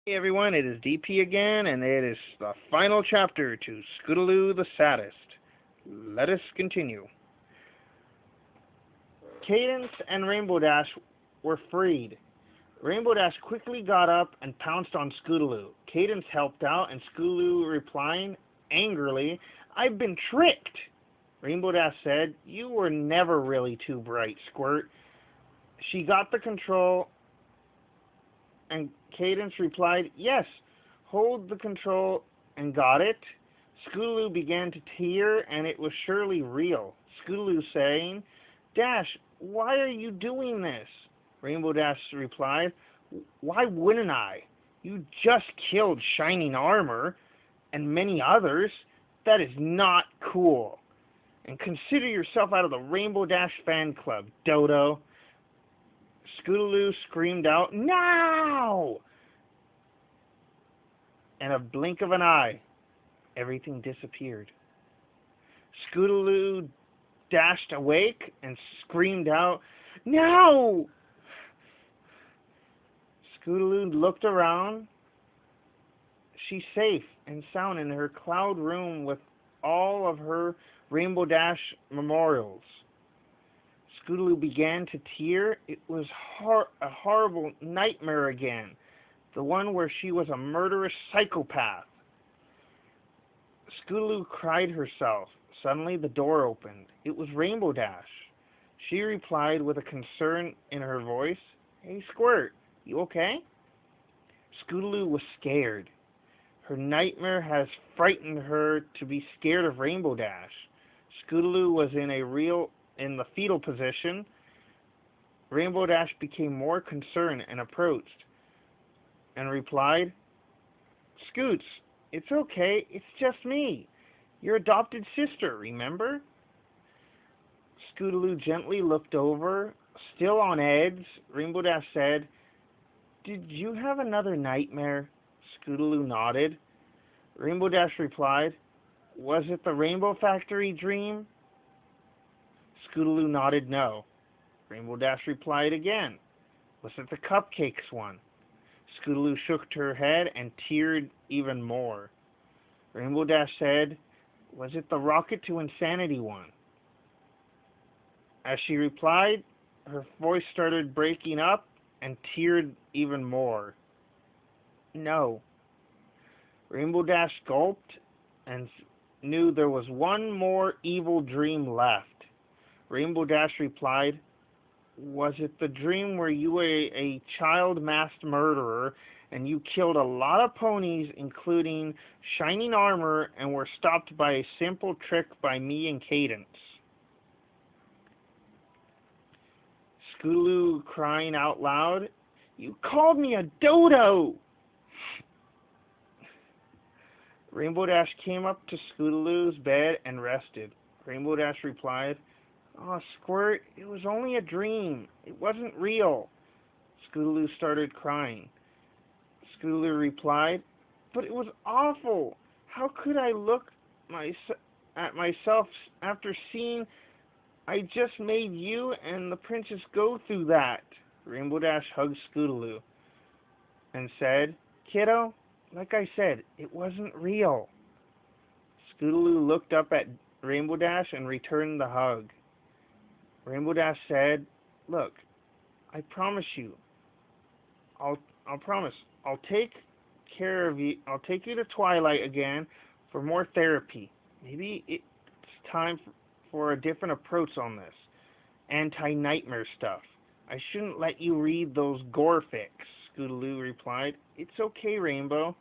Hey everyone, it is DP again, and it is the final chapter to Scootaloo the Sadist. Let us continue. Cadence and Rainbow Dash were freed. Rainbow Dash quickly got up and pounced on Scootaloo. Cadence helped out, and Scootaloo replying angrily, "I've been tricked." Rainbow Dash said, "You were never really too bright, Squirt." She got the control, and Cadence replied, "Yes, hold the control," and got it. Scootaloo began to tear, and it was surely real. Scootaloo saying, "Dash, why are you doing this?" Rainbow Dash replied, "Why wouldn't I? You just killed Shining Armor and many others. That is not cool. And consider yourself out of the Rainbow Dash fan club, Dodo." Scootaloo screamed out, "Now!" In a blink of an eye, everything disappeared. Scootaloo dashed awake and screamed out, "No!" Scootaloo looked around. She's safe and sound in her cloud room with all of her Rainbow Dash memorials. Scootaloo began to tear. It was a horrible nightmare again, the one where she was a murderous psychopath. Scootaloo cried herself. Suddenly the door opened. It was Rainbow Dash. She replied with a concern in her voice, "Hey Squirt, you okay?" Scootaloo was scared. Her nightmare has frightened her to be scared of Rainbow Dash. Scootaloo was in the fetal position. Rainbow Dash became more concerned and approached and replied, "Scoots, it's okay. It's just me, your adopted sister, remember?" Scootaloo gently looked over. Still on edge, Rainbow Dash said, "Did you have another nightmare?" Scootaloo nodded. Rainbow Dash replied, "Was it the Rainbow Factory dream?" Scootaloo nodded no. Rainbow Dash replied again, "Was it the cupcakes one?" Scootaloo shook her head and teared even more. Rainbow Dash said, "Was it the Rocket to Insanity one?" As she replied, her voice started breaking up and teared even more. "No." Rainbow Dash gulped and knew there was one more evil dream left. Rainbow Dash replied, "Was it the dream where you were a child masked murderer and you killed a lot of ponies, including Shining Armor, and were stopped by a simple trick by me and Cadence?" Scootaloo crying out loud, "You called me a dodo!" Rainbow Dash came up to Scootaloo's bed and rested. Rainbow Dash replied, "Oh, Squirt, it was only a dream. It wasn't real." Scootaloo started crying. Scootaloo replied, "But it was awful. How could I look at myself after seeing I just made you and the princess go through that?" Rainbow Dash hugged Scootaloo and said, "Kiddo, like I said, it wasn't real." Scootaloo looked up at Rainbow Dash and returned the hug. Rainbow Dash said, "Look, I promise you, I'll promise, I'll take care of you. I'll take you to Twilight again for more therapy. Maybe it's time for a different approach on this anti-nightmare stuff. I shouldn't let you read those gore fics." Scootaloo replied, "It's okay, Rainbow."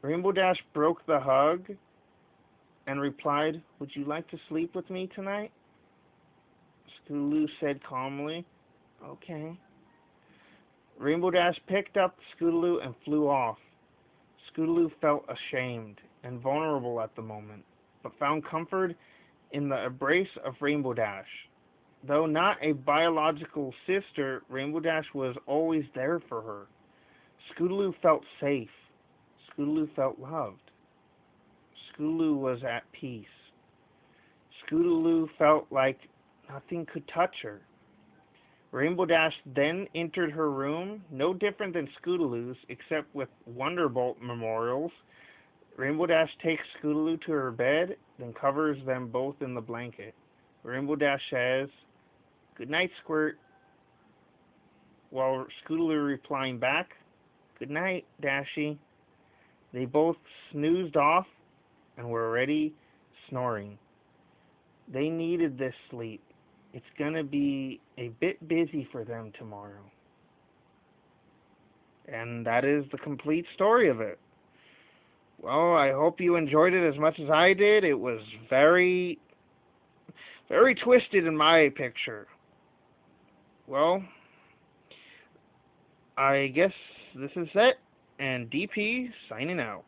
Rainbow Dash broke the hug and replied, "Would you like to sleep with me tonight?" Scootaloo said calmly, "Okay." Rainbow Dash picked up Scootaloo and flew off. Scootaloo felt ashamed and vulnerable at the moment, but found comfort in the embrace of Rainbow Dash. Though not a biological sister, Rainbow Dash was always there for her. Scootaloo felt safe. Scootaloo felt loved. Scootaloo was at peace. Scootaloo felt like nothing could touch her. Rainbow Dash then entered her room, no different than Scootaloo's, except with Wonderbolt memorials. Rainbow Dash takes Scootaloo to her bed, then covers them both in the blanket. Rainbow Dash says, "Good night, Squirt," while Scootaloo replying back, "Good night, Dashy." They both snoozed off and were already snoring. They needed this sleep. It's going to be a bit busy for them tomorrow. And that is the complete story of it. Well, I hope you enjoyed it as much as I did. It was very, very twisted in my picture. Well, I guess this is it, and DP signing out.